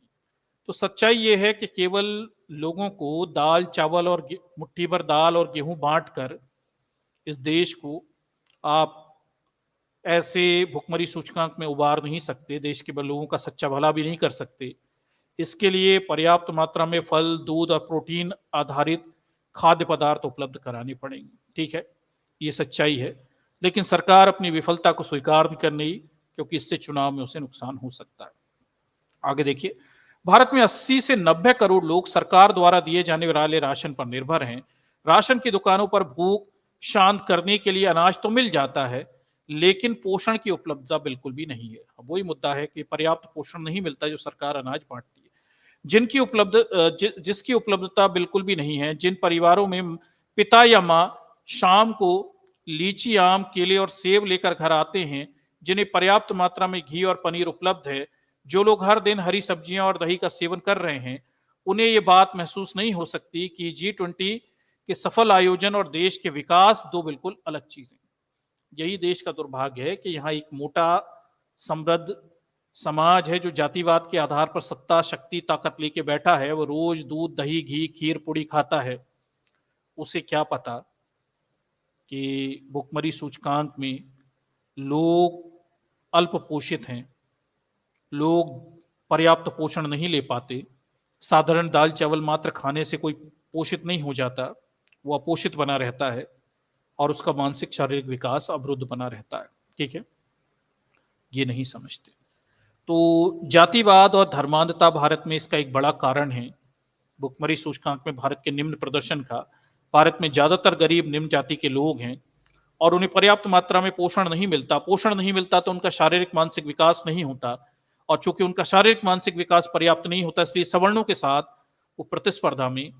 तो सच्चाई यह है कि केवल लोगों को दाल चावल और मुट्ठी भर दाल और गेहूं बांटकर इस देश को आप ऐसे भुखमरी सूचकांक में उबार नहीं सकते, देश के लोगों का सच्चा भला भी नहीं कर सकते। इसके लिए पर्याप्त मात्रा में फल दूध और प्रोटीन आधारित खाद्य पदार्थ उपलब्ध कराने पड़ेंगे, ठीक है, ये सच्चाई है। लेकिन सरकार अपनी विफलता को स्वीकार नहीं कर रही क्योंकि इससे चुनाव में उसे नुकसान हो सकता है। आगे देखिए, भारत में 80 से 90 करोड़ लोग सरकार द्वारा दिए जाने वाले राशन पर निर्भर हैं। राशन की दुकानों पर भूख शांत करने के लिए अनाज तो मिल जाता है, लेकिन पोषण की उपलब्धता बिल्कुल भी नहीं है। वही मुद्दा है कि पर्याप्त पोषण नहीं मिलता जो सरकार अनाज बांटती है। जिसकी उपलब्धता बिल्कुल भी नहीं है, जिन परिवारों में पिता या माँ शाम को लीची आम केले और सेब लेकर घर आते हैं, जिन्हें पर्याप्त मात्रा में घी और पनीर उपलब्ध है, जो लोग हर दिन हरी सब्जियां और दही का सेवन कर रहे हैं, उन्हें ये बात महसूस नहीं हो सकती कि G20 के सफल आयोजन और देश के विकास दो बिल्कुल अलग चीजें। यही देश का दुर्भाग्य है कि यहाँ एक मोटा समृद्ध समाज है जो जातिवाद के आधार पर सत्ता शक्ति ताकत लेके बैठा है। वो रोज दूध दही घी खीर पूड़ी खाता है। उसे क्या पता कि भुखमरी सूचकांक में लोग अल्प पोषित हैं, लोग पर्याप्त पोषण नहीं ले पाते। साधारण दाल चावल मात्र खाने से कोई पोषित नहीं हो जाता, वो अपोषित बना रहता है और उसका मानसिक शारीरिक विकास अवरुद्ध बना रहता है, ठीक है, ये नहीं समझते। तो जातिवाद और धर्मांधता भारत में इसका एक बड़ा कारण है। भुखमरी सूचकांक में भारत के निम्न प्रदर्शन का, भारत में ज्यादातर गरीब निम्न जाति के लोग हैं और उन्हें पर्याप्त मात्रा में पोषण नहीं मिलता तो उनका शारीरिक मानसिक विकास नहीं होता, और चूंकि उनका शारीरिक मानसिक विकास पर्याप्त नहीं होता, इसलिए सवर्णों के साथ वो प्रतिस्पर्धा में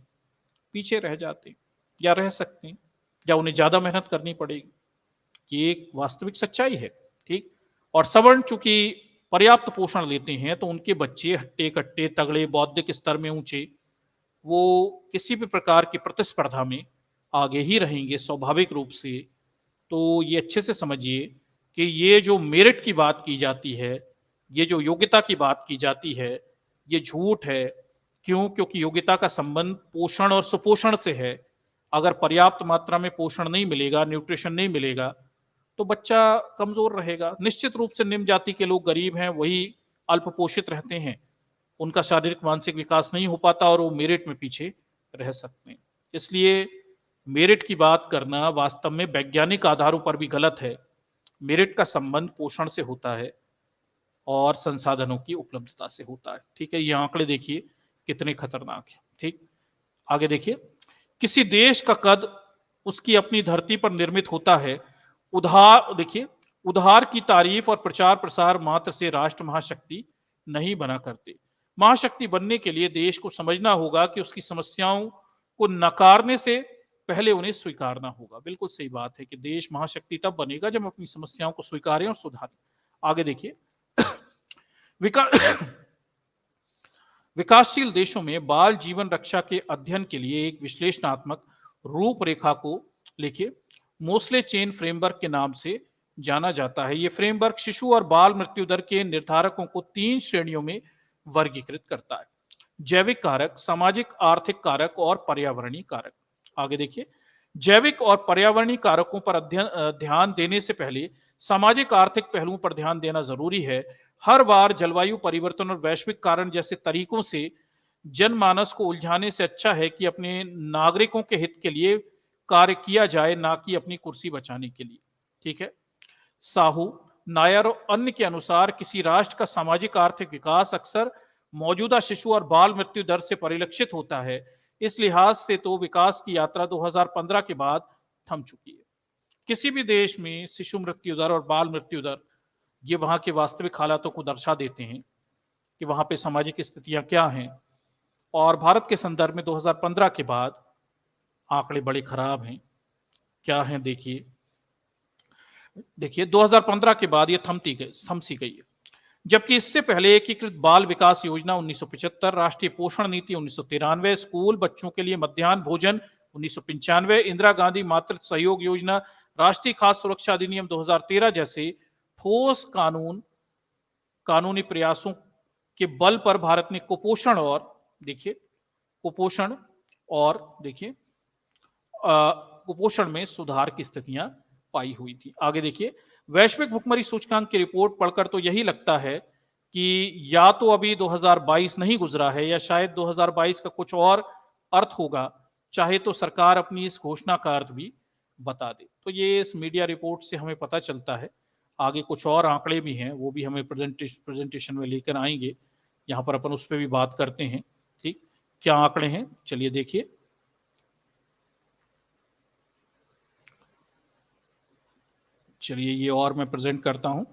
पीछे रह जाते या रह सकते हैं या उन्हें ज्यादा मेहनत करनी पड़ेगी। ये एक वास्तविक सच्चाई है, ठीक। और सवर्ण चूंकि पर्याप्त पोषण लेते हैं तो उनके बच्चे हट्टे कट्टे तगड़े बौद्धिक स्तर में ऊंचे, वो किसी भी प्रकार की प्रतिस्पर्धा में आगे ही रहेंगे स्वाभाविक रूप से। तो ये अच्छे से समझिए कि ये जो मेरिट की बात की जाती है, ये जो योग्यता की बात की जाती है, ये झूठ है। क्यों? क्योंकि योग्यता का संबंध पोषण और सुपोषण से है। अगर पर्याप्त मात्रा में पोषण नहीं मिलेगा, न्यूट्रिशन नहीं मिलेगा, तो बच्चा कमजोर रहेगा। निश्चित रूप से निम्न जाति के लोग गरीब हैं, वही अल्प पोषित रहते हैं, उनका शारीरिक मानसिक विकास नहीं हो पाता और वो मेरिट में पीछे रह सकते हैं। इसलिए मेरिट की बात करना वास्तव में वैज्ञानिक आधारों पर भी गलत है। मेरिट का संबंध पोषण से होता है और संसाधनों की उपलब्धता से होता है, ठीक है। ये आंकड़े देखिए कितने खतरनाक है, ठीक। आगे देखिए, किसी देश का कद उसकी अपनी धरती पर निर्मित होता है। उधार की तारीफ और प्रचार प्रसार मात्र से राष्ट्र महाशक्ति नहीं बना करते। महाशक्ति बनने के लिए देश को समझना होगा कि उसकी समस्याओं को नकारने से पहले उन्हें स्वीकारना होगा। बिल्कुल सही बात है कि देश महाशक्ति तब बनेगा जब अपनी समस्याओं को स्वीकारें और सुधारें। आगे देखिए, विका विकासशील देशों में बाल जीवन रक्षा के अध्ययन के लिए एक विश्लेषणात्मक रूपरेखा को लिखिए मोस्ले चेन फ्रेमवर्क के नाम से जाना जाता है। यह फ्रेमवर्क शिशु और बाल मृत्यु दर के निर्धारकों को 3 श्रेणियों में वर्गीकृत करता है: जैविक कारक, सामाजिक आर्थिक कारक और पर्यावरणीय कारक। आगे देखिए, जैविक और पर्यावरणीय कारकों पर ध्यान देने से पहले सामाजिक आर्थिक पहलुओं पर ध्यान देना जरूरी है। हर बार जलवायु परिवर्तन और वैश्विक कारण जैसे तरीकों से जनमानस को उलझाने से अच्छा है कि अपने नागरिकों के हित के लिए कार्य किया जाए, ना कि अपनी कुर्सी बचाने के लिए। ठीक है। साहू, नायर और अन्य के अनुसार किसी राष्ट्र का सामाजिक आर्थिक विकास अक्सर मौजूदा शिशु और बाल मृत्यु दर से परिलक्षित होता है। इस लिहाज से तो विकास की यात्रा 2015 के बाद थम चुकी है। किसी भी देश में शिशु मृत्यु दर और बाल मृत्यु दर ये वहां के वास्तविक हालातों को दर्शा देते हैं कि वहां पे सामाजिक स्थितियां क्या हैं। और भारत के संदर्भ में 2015 के बाद आंकड़े बड़े खराब हैं। क्या हैं देखिए 2015 के बाद ये थम सी गई है। जबकि इससे पहले एकीकृत बाल विकास योजना 1975, राष्ट्रीय पोषण नीति 1993, स्कूल बच्चों के लिए मध्याह्न भोजन 1995, इंदिरा गांधी मातृत्व सहयोग योजना, राष्ट्रीय खाद्य सुरक्षा अधिनियम 2013 जैसे ठोस कानूनी प्रयासों के बल पर भारत ने कुपोषण में सुधार की स्थितियां पाई हुई थी। आगे देखिए, वैश्विक भुखमरी सूचकांक की रिपोर्ट पढ़कर तो यही लगता है कि या तो अभी 2022 नहीं गुजरा है या शायद 2022 का कुछ और अर्थ होगा, चाहे तो सरकार अपनी इस घोषणा का अर्थ भी बता दे। तो ये इस मीडिया रिपोर्ट से हमें पता चलता है। आगे कुछ और आंकड़े भी हैं, वो भी हमें प्रेजेंटेशन में लेकर आएंगे, यहां पर अपन उस पर भी बात करते हैं। ठीक, क्या आंकड़े हैं चलिए देखिए। चलिए ये और मैं प्रेजेंट करता हूं।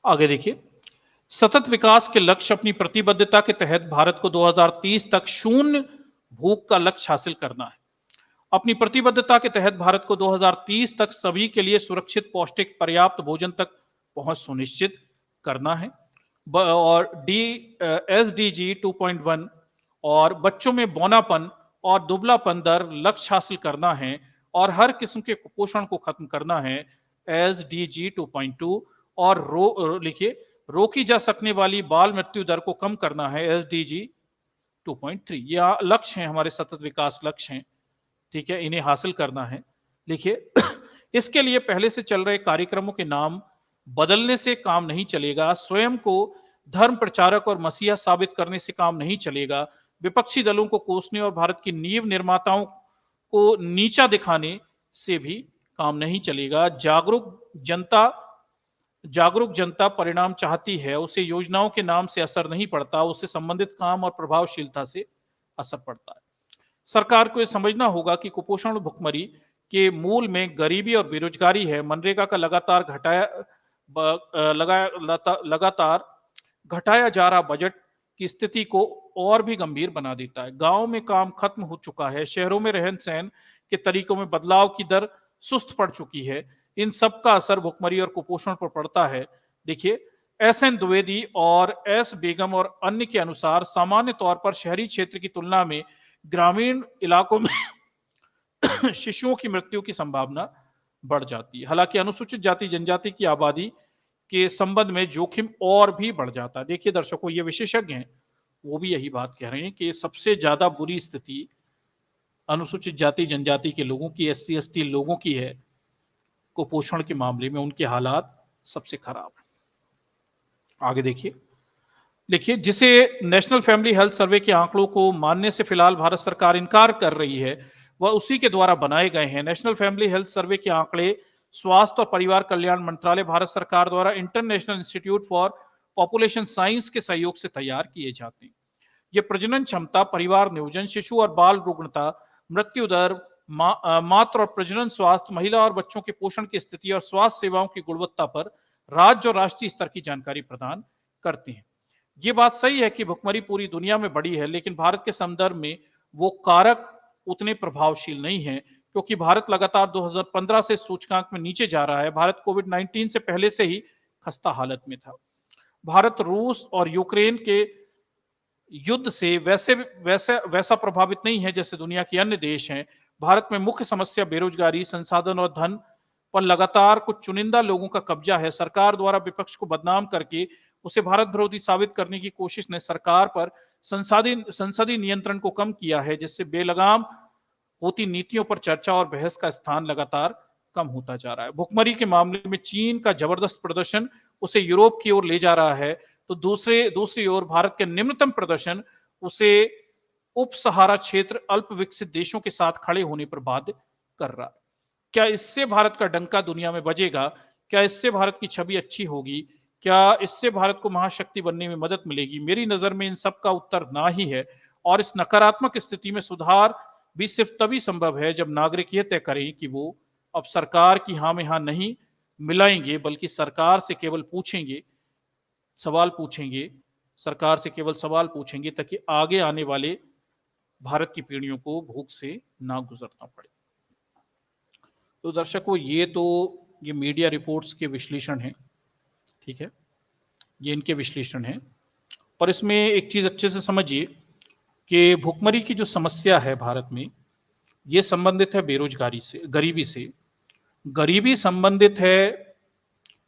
आगे देखिए, सतत विकास के लक्ष्य अपनी प्रतिबद्धता के तहत भारत को 2030 तक शून्य भूख का लक्ष्य हासिल करना है। अपनी प्रतिबद्धता के तहत भारत को 2030 तक सभी के लिए सुरक्षित, पौष्टिक, पर्याप्त भोजन तक पहुंच सुनिश्चित करना है। और SDG 2.1 और बच्चों में बौनापन और दुबलापन दर लक्ष्य हासिल करना है और हर किस्म के कुपोषण को खत्म करना है, SDG 2.2। और लिखिए, रोकी जा सकने वाली बाल मृत्यु दर को कम करना है, SDG 2.3। ये लक्ष्य हैं, हमारे सतत विकास लक्ष्य हैं। ठीक है, इन्हें हासिल करना है। लिखिए, इसके लिए पहले से चल रहे कार्यक्रमों के नाम बदलने से काम नहीं चलेगा, स्वयं को धर्म प्रचारक और मसीहा साबित करने से काम नहीं चलेगा, विपक्षी दलों को कोसने और भारत की नींव निर्माताओं को नीचा दिखाने से भी काम नहीं चलेगा। जागरूक जनता परिणाम चाहती है, उसे योजनाओं के नाम से असर नहीं पड़ता, उसे संबंधित काम और प्रभावशीलता से असर पड़ता है। सरकार को यह समझना होगा कि कुपोषण और भुखमरी के मूल में गरीबी और बेरोजगारी है। मनरेगा का लगातार घटाया जा रहा बजट की स्थिति को और भी गंभीर बना देता है। गांव में काम खत्म हो चुका है, शहरों में रहन सहन के तरीकों में बदलाव की दर सुस्त पड़ चुकी है। इन सब का असर भुखमरी और कुपोषण पर पड़ता है। देखिए, SN द्विवेदी और S बेगम और अन्य के अनुसार सामान्य तौर पर शहरी क्षेत्र की तुलना में ग्रामीण इलाकों में शिशुओं की मृत्यु की संभावना बढ़ जाती है। हालांकि अनुसूचित जाति जनजाति की आबादी के संबंध में जोखिम और भी बढ़ जाता है। देखिए दर्शकों, ये विशेषज्ञ हैं, वो भी यही बात कह रहे हैं कि सबसे ज्यादा बुरी स्थिति अनुसूचित जाति जनजाति के लोगों की, SC ST लोगों की है। कुपोषण के मामले में उनके हालात सबसे खराब है। आगे देखिए, जिसे नेशनल फैमिली हेल्थ सर्वे के आंकड़ों को मानने से फिलहाल भारत सरकार इनकार कर रही है, वह उसी के द्वारा बनाए गए हैं। नेशनल फैमिली हेल्थ सर्वे के आंकड़े स्वास्थ्य और परिवार कल्याण मंत्रालय, भारत सरकार द्वारा international institute for population science के सहयोग से तैयार किए जाते हैं। ये प्रजनन क्षमता, परिवार नियोजन, शिशु और बाल रुग्णता, मृत्यु दर, मातृ और प्रजनन स्वास्थ्य, महिला और बच्चों के पोषण की स्थिति और स्वास्थ्य सेवाओं की गुणवत्ता पर राज्य और राष्ट्रीय स्तर की जानकारी प्रदान करते हैं। ये बात सही है कि भुखमरी पूरी दुनिया में बढ़ी है, लेकिन भारत के संदर्भ में वो कारक उतने प्रभावशील नहीं है, क्योंकि भारत लगातार 2015 से सूचकांक में नीचे जा रहा है। भारत कोविड-19 से पहले से ही खस्ता हालत में था। भारत रूस और यूक्रेन के युद्ध से वैसा प्रभावित नहीं है जैसे दुनिया के अन्य देश हैं। भारत में मुख्य समस्या बेरोजगारी, संसाधन और धन पर लगातार कुछ चुनिंदा लोगों का कब्जा है। सरकार द्वारा विपक्ष को बदनाम करके उसे भारत विरोधी साबित करने की कोशिश ने सरकार पर संसदीय नियंत्रण को कम किया है, जिससे बेलगाम होती नीतियों पर चर्चा और बहस का स्थान लगातार कम होता जा रहा है। भुखमरी के मामले में चीन का जबरदस्त प्रदर्शन उसे यूरोप की ओर ले जा रहा है, तो दूसरी ओर भारत के निम्नतम प्रदर्शन उसे उप सहारा क्षेत्र अल्प विकसित देशों के साथ खड़े होने पर बाध्य कर रहा है। क्या इससे भारत का डंका दुनिया में बजेगा? क्या इससे भारत की छवि अच्छी होगी? क्या इससे भारत को महाशक्ति बनने में मदद मिलेगी? मेरी नजर में इन सब का उत्तर ना ही है, और इस नकारात्मक स्थिति में सुधार भी सिर्फ तभी संभव है जब नागरिक यह तय करें कि वो अब सरकार की हाँ में हाँ नहीं मिलाएंगे, बल्कि सरकार से केवल सवाल पूछेंगे ताकि आगे आने वाले भारत की पीढ़ियों को भूख से ना गुजरना पड़े। तो दर्शकों, ये मीडिया रिपोर्ट्स के विश्लेषण हैं, ठीक है, ये इनके विश्लेषण हैं, पर इसमें एक चीज अच्छे से समझिए कि भुखमरी की जो समस्या है भारत में, ये संबंधित है बेरोजगारी से, गरीबी से। गरीबी संबंधित है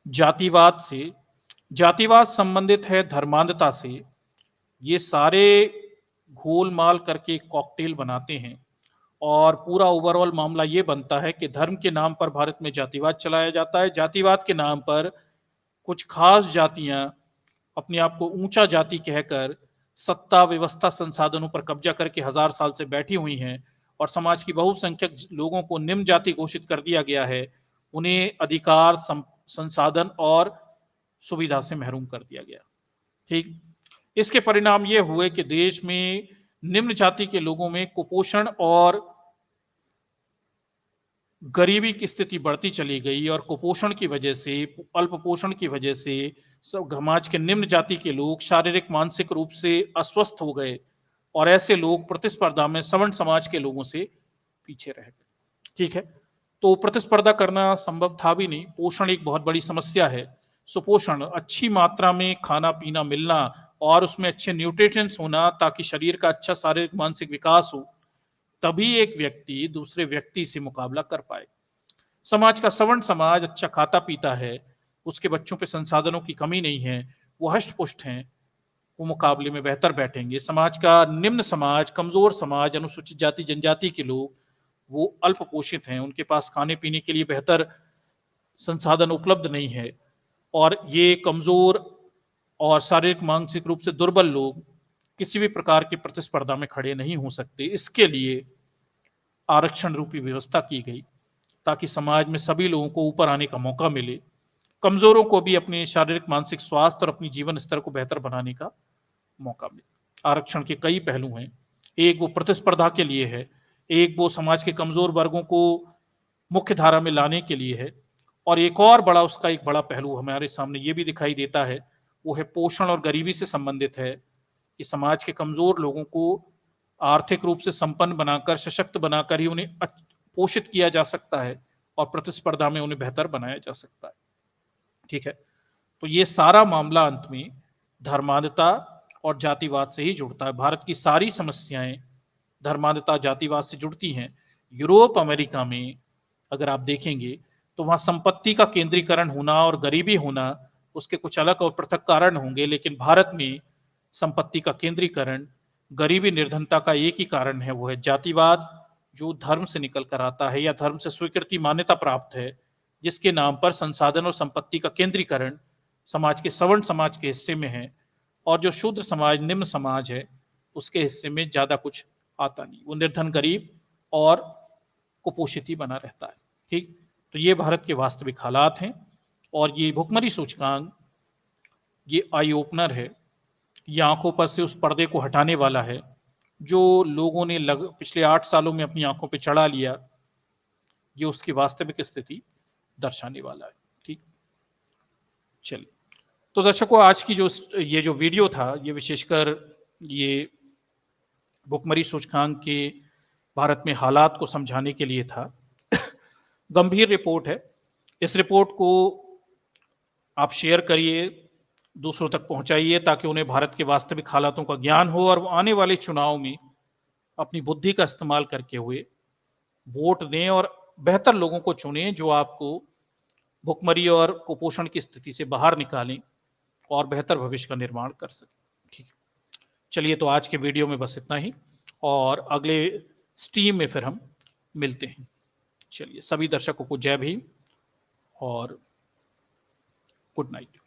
जातिवाद से, जातिवाद संबंधित है धर्मांधता से। ये सारे घोलमाल करके एक कॉकटेल बनाते हैं, और पूरा ओवरऑल मामला ये बनता है कि धर्म के नाम पर भारत में जातिवाद चलाया जाता है। जातिवाद के नाम पर कुछ खास जातियां अपने आप को ऊंचा जाति कहकर सत्ता, व्यवस्था, संसाधनों पर कब्जा करके 1000 साल से बैठी हुई हैं, और समाज की बहुसंख्यक लोगों को निम्न जाति घोषित कर दिया गया है। उन्हें अधिकार, संसाधन और सुविधा से महरूम कर दिया गया। ठीक, इसके परिणाम ये हुए कि देश में निम्न जाति के लोगों में कुपोषण और गरीबी की स्थिति बढ़ती चली गई, और कुपोषण की वजह से, अल्प पोषण की वजह से समाज के निम्न जाति के लोग शारीरिक, मानसिक रूप से अस्वस्थ हो गए, और ऐसे लोग प्रतिस्पर्धा में सवर्ण समाज के लोगों से पीछे रह गए। ठीक है, तो प्रतिस्पर्धा करना संभव था भी नहीं। पोषण एक बहुत बड़ी समस्या है। सुपोषण, अच्छी मात्रा में खाना पीना मिलना और उसमें अच्छे न्यूट्रिएंट्स होना ताकि शरीर का अच्छा शारीरिक मानसिक विकास हो, तभी एक व्यक्ति दूसरे व्यक्ति से मुकाबला कर पाए। समाज का सवर्ण समाज अच्छा खाता पीता है, उसके बच्चों पे संसाधनों की कमी नहीं है, वो हष्ट पुष्ट हैं, वो मुकाबले में बेहतर बैठेंगे। समाज का निम्न समाज, कमजोर समाज, अनुसूचित जाति जनजाति के लोग, वो अल्प पोषित हैं, उनके पास खाने पीने के लिए बेहतर संसाधन उपलब्ध नहीं है, और ये कमजोर और शारीरिक मानसिक रूप से दुर्बल लोग किसी भी प्रकार की प्रतिस्पर्धा में खड़े नहीं हो सकते। इसके लिए आरक्षण रूपी व्यवस्था की गई ताकि समाज में सभी लोगों को ऊपर आने का मौका मिले, कमजोरों को भी अपने शारीरिक मानसिक स्वास्थ्य और अपनी जीवन स्तर को बेहतर बनाने का मौका मिले। आरक्षण के कई पहलू हैं, एक वो प्रतिस्पर्धा के लिए है, एक वो समाज के कमजोर वर्गों को मुख्य धारा में लाने के लिए है, और एक और बड़ा, उसका एक बड़ा पहलू हमारे सामने ये भी दिखाई देता है, वो है पोषण और गरीबी से संबंधित है कि समाज के कमजोर लोगों को आर्थिक रूप से संपन्न बनाकर, सशक्त बनाकर ही उन्हें पोषित किया जा सकता है, और प्रतिस्पर्धा में उन्हें बेहतर बनाया जा सकता है। ठीक है, तो ये सारा मामला अंत में धर्मांधता और जातिवाद से ही जुड़ता है। भारत की सारी समस्याएं धर्मांधता, जातिवाद से जुड़ती हैं। यूरोप, अमेरिका में अगर आप देखेंगे तो वहां संपत्ति का केंद्रीकरण होना और गरीबी होना, उसके कुछ अलग और पृथक कारण होंगे, लेकिन भारत में संपत्ति का केंद्रीकरण, गरीबी, निर्धनता का एक ही कारण है, वो है जातिवाद, जो धर्म से निकल कर आता है या धर्म से स्वीकृति, मान्यता प्राप्त है, जिसके नाम पर संसाधन और संपत्ति का केंद्रीकरण समाज के सवर्ण समाज के हिस्से में है, और जो शूद्र समाज, निम्न समाज है, उसके हिस्से में ज्यादा कुछ आता नहीं, वो निर्धन, गरीब और कुपोषित ही बना रहता है। ठीक, तो ये भारत के वास्तविक हालात हैं, और ये भुखमरी सूचकांक, ये आई ओपनर है, ये आंखों पर से उस पर्दे को हटाने वाला है जो लोगों ने पिछले 8 सालों में अपनी आंखों पे चढ़ा लिया। ये उसकी वास्तविक स्थिति दर्शाने वाला है। ठीक, चलिए, तो दर्शकों, आज की ये जो वीडियो था, ये विशेषकर ये भुखमरी सूचकांक के भारत में हालात को समझाने के लिए था। गंभीर रिपोर्ट है। इस रिपोर्ट को आप शेयर करिए, दूसरों तक पहुंचाइए ताकि उन्हें भारत के वास्तविक हालातों का ज्ञान हो और वो आने वाले चुनाव में अपनी बुद्धि का इस्तेमाल करके हुए वोट दें और बेहतर लोगों को चुनें जो आपको भुखमरी और कुपोषण की स्थिति से बाहर निकालें और बेहतर भविष्य का निर्माण कर सकें। ठीक है, चलिए तो आज के वीडियो में बस इतना ही और अगले स्ट्रीम में फिर हम मिलते हैं। चलिए, सभी दर्शकों को जय भीम और गुड नाइट।